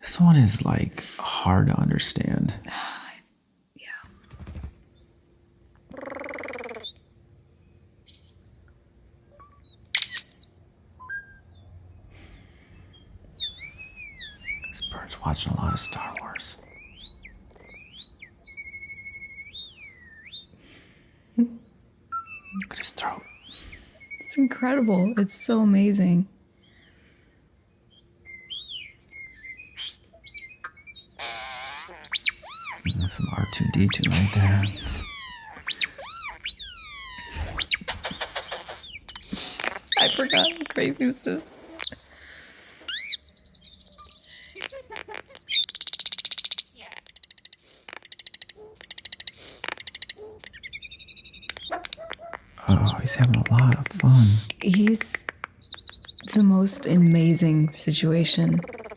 This one is like hard to understand. Yeah. This bird's watching a lot of Star Wars. Look at his throat. It's incredible. It's so amazing. That's some R2-D2 right there. I forgot how crazy this is. Oh, he's having a lot of fun. He's the most amazing situation.